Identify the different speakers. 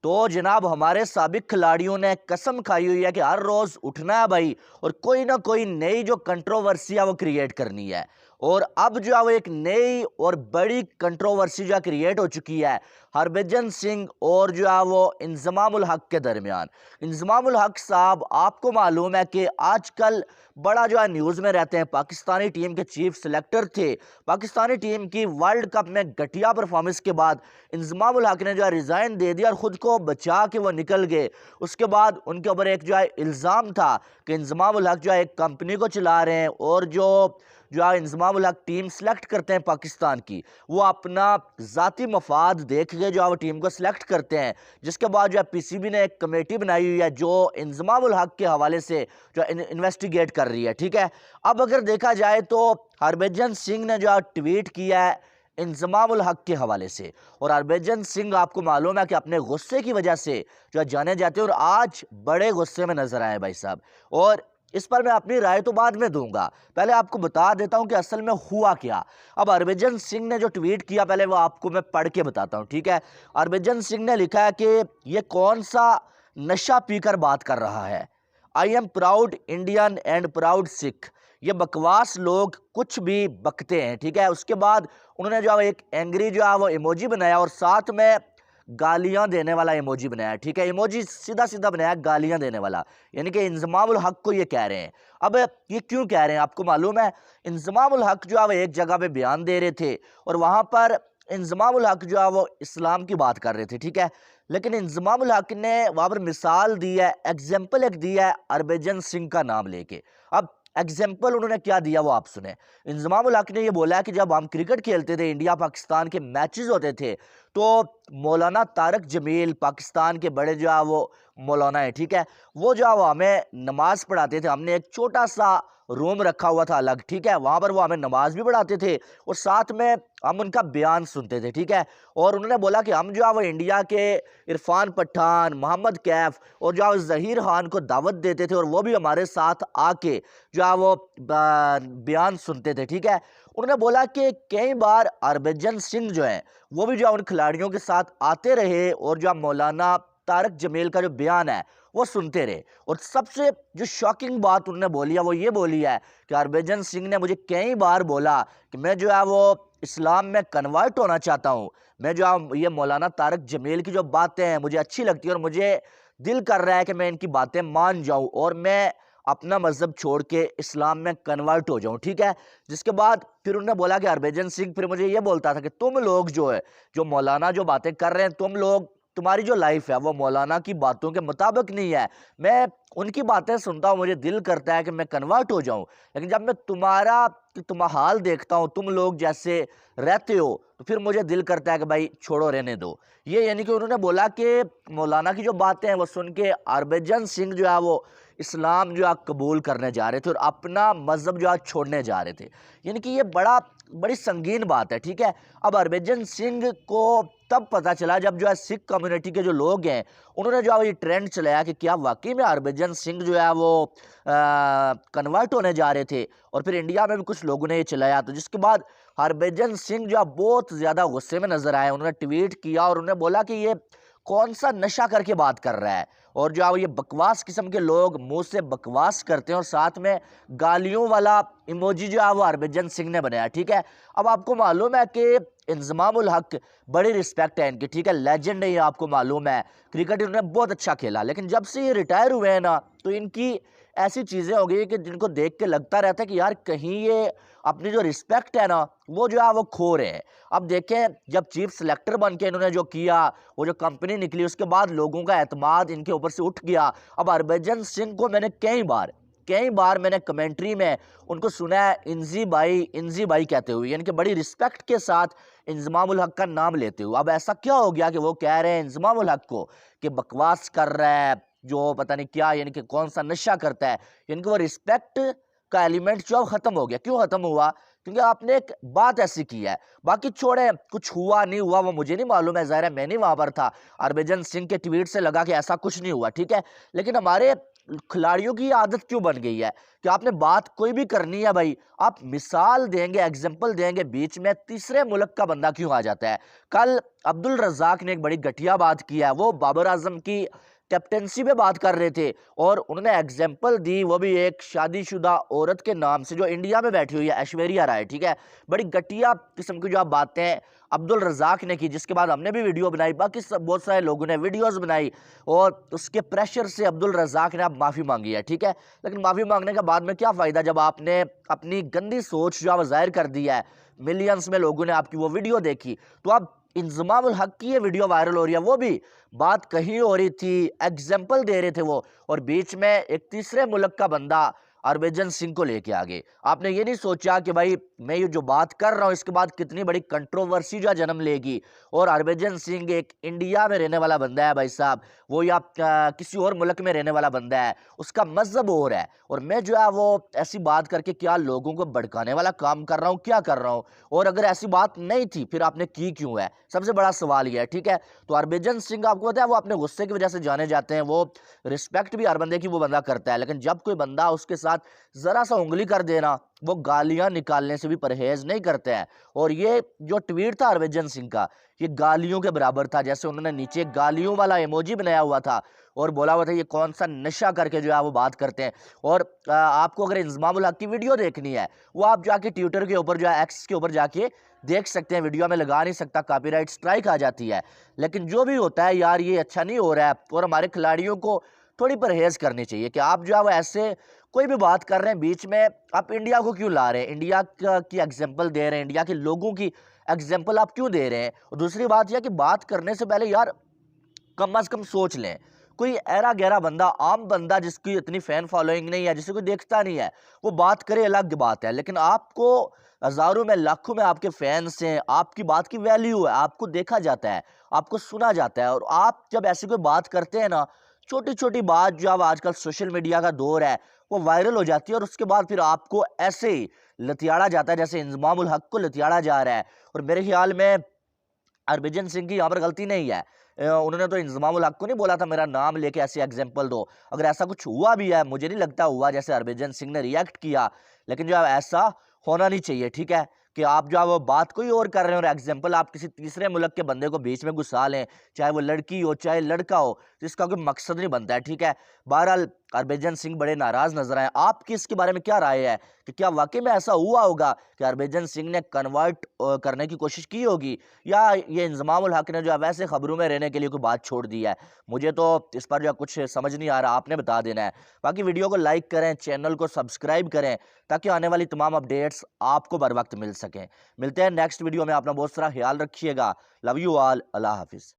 Speaker 1: तो जनाब हमारे साबिक खिलाड़ियों ने कसम खाई हुई है कि हर रोज उठना है भाई और कोई ना कोई नई जो कंट्रोवर्सी है वो क्रिएट करनी है। और अब जो है वो एक नई और बड़ी कंट्रोवर्सी जो है क्रिएट हो चुकी है हरभजन सिंह और जो है वो इंजमामुल हक के दरमियान। इंजमामुल हक साहब आपको मालूम है कि आजकल बड़ा जो है न्यूज में रहते हैं, पाकिस्तानी टीम के चीफ सिलेक्टर थे। पाकिस्तानी टीम की वर्ल्ड कप में घटिया परफॉर्मेंस के बाद इंजमामुल हक ने जो है रिजाइन दे दिया और खुद को बचा के वो निकल गए। उसके बाद उनके ऊपर एक जो है इल्ज़ाम था कि इंजमामुल हक जो है एक कंपनी को चला रहे हैं और जो जो है इंजमामुल हक टीम सेलेक्ट करते हैं पाकिस्तान की, वो अपना ज़ाती मफाद देख के जो है वो टीम को सिलेक्ट करते हैं। जिसके बाद जो है पीसीबी ने एक कमेटी बनाई हुई है जो इंजमामुल हक के हवाले से जो इन्वेस्टिगेट कर रही है। ठीक है, अब अगर देखा जाए तो हरभजन सिंह ने जो है ट्वीट किया है इंजमामुल हक के हवाले से, और हरभजन सिंह आपको मालूम है कि अपने गुस्से की वजह से जो है जाने जाते हैं और आज बड़े गुस्से में नजर आए भाई साहब। और इस पर मैं अपनी राय तो बाद में दूंगा, पहले आपको बता देता हूं कि असल में हुआ क्या। अब हरभजन सिंह ने जो ट्वीट किया पहले वो आपको मैं पढ़ के बताता हूं। ठीक है, हरभजन सिंह ने लिखा है कि ये कौन सा नशा पीकर बात कर रहा है। I am proud Indian and proud Sikh. ये बकवास लोग कुछ भी बकते हैं। ठीक है, उसके बाद उन्होंने जो है एक एंग्री जो है वो इमोजी बनाया और साथ में गालियां देने वाला इमोजी बनाया। ठीक है, इमोजी सीधा सीधा बनाया गालियां देने वाला, यानी कि इंजमामुल हक को ये कह रहे हैं। अब ये क्यों कह रहे हैं आपको मालूम है, इंजमामुल हक जो है वो एक जगह पे बयान दे रहे थे और वहां पर इंजमामुल हक जो है वो इस्लाम की बात कर रहे थे। ठीक है, लेकिन इंजमामुल हक ने वहां पर मिसाल दी है, एग्जाम्पल एक दिया है हरभजन सिंह का नाम लेके। अब एग्जाम्पल उन्होंने क्या दिया वो आप सुने। इंजमामुल हक ने ये बोला है कि जब हम क्रिकेट खेलते थे, इंडिया पाकिस्तान के मैचेस होते थे, तो मौलाना तारक जमील पाकिस्तान के बड़े जो है वो मौलाना है, ठीक है, वो जो है वो हमें नमाज पढ़ाते थे। हमने एक छोटा सा रूम रखा हुआ था अलग। ठीक है, वहां पर वो हमें नमाज भी पढ़ाते थे और साथ में हम उनका बयान सुनते थे। ठीक है, और उन्होंने बोला कि हम जो है वो इंडिया के इरफान पठान, मोहम्मद कैफ और जो है जहीर खान को दावत देते थे और वो भी हमारे साथ आके जो है वो बयान सुनते थे। ठीक है, उन्होंने बोला कि कई बार हरभजन सिंह जो है वो भी जो है उन खिलाड़ियों के साथ आते रहे और जो मौलाना तारक जमील का जो बयान है वो सुनते रहे। और सबसे जो शॉकिंग बात उन्होंने बोली है वो ये बोली है कि हरभजन सिंह ने मुझे कई बार बोला कि मैं जो है वो इस्लाम में कन्वर्ट होना चाहता हूँ। मैं जो है ये मौलाना तारक जमील की जो बातें हैं मुझे अच्छी लगती है और मुझे दिल कर रहा है कि मैं इनकी बातें मान जाऊं और मैं अपना मजहब छोड़ के इस्लाम में कन्वर्ट हो जाऊं। ठीक है, जिसके बाद फिर उन्होंने बोला कि हरभजन सिंह फिर मुझे ये बोलता था कि तुम लोग जो है जो मौलाना जो बातें कर रहे हैं, तुम लोग तुम्हारी जो लाइफ है वो मौलाना की बातों के मुताबिक नहीं है। मैं उनकी बातें सुनता हूँ, मुझे दिल करता है कि मैं कन्वर्ट हो जाऊं, लेकिन जब मैं तुम्हारा हाल देखता हूँ, तुम लोग जैसे रहते हो, तो फिर मुझे दिल करता है कि भाई छोड़ो, रहने दो। ये यानी कि उन्होंने बोला कि मौलाना की जो बातें हैं वो सुन के हरभजन सिंह जो है वो इस्लाम जो है कबूल करने जा रहे थे और अपना मजहब जो है छोड़ने जा रहे थे। यानी कि ये बड़ी संगीन बात है। ठीक है, अब हरभजन सिंह को तब पता चला जब जो है सिख कम्युनिटी के जो लोग हैं उन्होंने जो है ये ट्रेंड चलाया कि क्या वाकई में हरभजन सिंह जो है वो कन्वर्ट होने जा रहे थे, और फिर इंडिया में भी कुछ लोगों ने ये चलाया। तो जिसके बाद हरभजन सिंह जो है बहुत ज्यादा गुस्से में नजर आए, उन्होंने ट्वीट किया और उन्होंने बोला कि ये कौन सा नशा करके बात कर रहा है, और जो है ये बकवास किस्म के लोग मुंह से बकवास करते हैं और साथ में गालियों वाला इमोजी जो है वो हरभजन सिंह ने बनाया। ठीक है, अब आपको मालूम है कि इंजमामुल हक बड़ी रिस्पेक्ट है इनकी। ठीक है, लेजेंड है ये, आपको मालूम है क्रिकेट इन्होंने बहुत अच्छा खेला, लेकिन जब से ये रिटायर हुए हैं ना तो इनकी ऐसी चीजें हो गई कि जिनको देख के लगता रहता है कि यार कहीं ये अपनी जो रिस्पेक्ट है ना वो जो है वो खो रहे हैं। अब देखें जब चीफ सिलेक्टर बन के इन्होंने जो किया, वो जो कंपनी निकली, उसके बाद लोगों का एतमाद इनके ऊपर से उठ गया। अब हरभजन सिंह को मैंने कई बार मैंने कमेंट्री में उनको सुना है इंजी भाई कहते हुए, यानी कि बड़ी रिस्पेक्ट के साथ इंजमामुल हक का नाम लेते हुए। अब ऐसा क्या हो गया कि वो कह रहे हैं इंजमामुल हक को कि बकवास कर रहा है, जो पता नहीं क्या, यानी कि कौन सा नशा करता है, यानी कि वो रिस्पेक्ट का एलिमेंट जो खत्म हो गया। क्यों खत्म हुआ? क्योंकि आपने एक बात ऐसी की है। बाकी छोड़े, कुछ हुआ नहीं हुआ वो मुझे नहीं मालूम है, ज़ाहिर है मैं नहीं वहां पर था। हरभजन सिंह के ट्वीट से लगा कि ऐसा कुछ नहीं हुआ। ठीक है, लेकिन हमारे खिलाड़ियों की ये आदत क्यों बन गई है कि आपने बात कोई भी करनी है भाई, आप मिसाल देंगे, एग्जाम्पल देंगे, बीच में तीसरे मुल्क का बंदा क्यों आ जाता है। कल अब्दुल रज़ाक ने एक बड़ी घटिया बात की है, वो बाबर आजम की कैप्टेंसी पे बात कर रहे थे और उन्होंने एग्जाम्पल दी, वो भी एक शादीशुदा औरत के नाम से जो इंडिया में बैठी हुई है, ऐश्वर्या राय। ठीक है, बड़ी घटिया किस्म की जो आप बातें अब्दुल रज़ाक ने की, जिसके बाद हमने भी वीडियो बनाई, बाकी सब बहुत सारे लोगों ने वीडियोस बनाई और उसके प्रेशर से अब्दुल रज़ाक ने अब माफ़ी मांगी है। ठीक है, लेकिन माफ़ी मांगने के बाद में क्या फ़ायदा जब आपने अपनी गंदी सोच जो ज़ाहिर कर दी है, मिलियंस में लोगों ने आपकी वो वीडियो देखी। तो अब इंजमाम उल हक की ये वीडियो वायरल हो रही है, वो भी बात कहीं हो रही थी, एग्जाम्पल दे रहे थे वो, और बीच में एक तीसरे मुल्क का बंदा हरभजन सिंह को लेके आ गए। आपने ये नहीं सोचा कि भाई मैं ये जो बात कर रहा हूं इसके बाद कितनी बड़ी कंट्रोवर्सी जो जन्म लेगी। और हरभजन सिंह एक इंडिया में रहने वाला बंदा है भाई साहब, वो या किसी और मुल्क में रहने वाला बंदा है, उसका मजहब और है, और मैं जो है वो ऐसी बात करके क्या लोगों को भड़काने वाला काम कर रहा हूँ, क्या कर रहा हूँ। और अगर ऐसी बात नहीं थी फिर आपने की क्यों है, सबसे बड़ा सवाल यह है। ठीक है, तो हरभजन सिंह आपको पता है वो अपने गुस्से की वजह से जाने जाते हैं, वो रिस्पेक्ट भी हर बंदे की वो बंदा करता है, लेकिन जब कोई बंदा उसके साथ जरा सा उंगली कर देना, वो गालियां निकालने से भी परहेज नहीं करते हैं। और ये जो ट्वीट था हरभजन सिंह का, ये गालियों के बराबर था, जैसे उन्होंने नीचे गालियों वाला इमोजी बनाया हुआ था और बोला हुआ था ये कौन सा नशा करके जो है वो बात करते हैं। और आपको अगर इंजमाम उल हक की वीडियो देखनी है, वो आप जाके ट्विटर के ऊपर जो है, एक्स के ऊपर जाके देख सकते हैं, वीडियो में लगा नहीं सकता, कॉपीराइट स्ट्राइक आ जाती है। लेकिन जो भी होता है यार, ये अच्छा नहीं हो रहा है और हमारे खिलाड़ियों को थोड़ी परहेज करनी चाहिए कि आप जो है वो ऐसे कोई भी बात कर रहे हैं बीच में, आप इंडिया को क्यों ला रहे हैं, इंडिया की एग्जाम्पल दे रहे हैं, इंडिया के लोगों की एग्जाम्पल आप क्यों दे रहे हैं। और दूसरी बात यह कि बात करने से पहले यार कम से कम सोच लें। कोई ऐरा गहरा बंदा, आम बंदा जिसकी इतनी फैन फॉलोइंग नहीं है, जिसे कोई देखता नहीं है, वो बात करे अलग बात है, लेकिन आपको हजारों में लाखों में आपके फैंस हैं, आपकी बात की वैल्यू है, आपको देखा जाता है, आपको सुना जाता है, और आप जब ऐसी कोई बात करते हैं ना, छोटी छोटी बात जो अब आजकल सोशल मीडिया का दौर है वो वायरल हो जाती है, और उसके बाद फिर आपको ऐसे ही लतियाड़ा जाता है जैसे इंजमाम उल हक को लतियाड़ा जा रहा है। और मेरे ख्याल में हरभजन सिंह की यहाँ पर गलती नहीं है, उन्होंने तो इंजमाम उल हक को नहीं बोला था मेरा नाम लेके ऐसे एग्जाम्पल दो। अगर ऐसा कुछ हुआ भी है, मुझे नहीं लगता हुआ जैसे हरभजन सिंह ने रिएक्ट किया, लेकिन जो है ऐसा होना नहीं चाहिए। ठीक है, कि आप जो है वो बात कोई और कर रहे हो और एग्जाम्पल आप किसी तीसरे मुल्क के बंदे को बीच में घुसा लें, चाहे वो लड़की हो चाहे लड़का हो, तो इसका कोई मकसद नहीं बनता है। ठीक है, बहरहाल हरभजन सिंह बड़े नाराज नजर आए, आपकी इसके बारे में क्या राय है कि क्या वाकई में ऐसा हुआ होगा कि हरभजन सिंह ने कन्वर्ट करने की कोशिश की होगी, या ये इंजमाम उल हक ने जो है वैसे खबरों में रहने के लिए कोई बात छोड़ दी है। मुझे तो इस पर जो है कुछ समझ नहीं आ रहा, आपने बता देना है। बाकी वीडियो को लाइक करें, चैनल को सब्सक्राइब करें, ताकि आने वाली तमाम अपडेट्स आपको बर वक्त मिल सकें। मिलते हैं नेक्स्ट वीडियो में, अपना बहुत सारा ख्याल रखिएगा। लव यू ऑल, अल्लाह हाफिज़।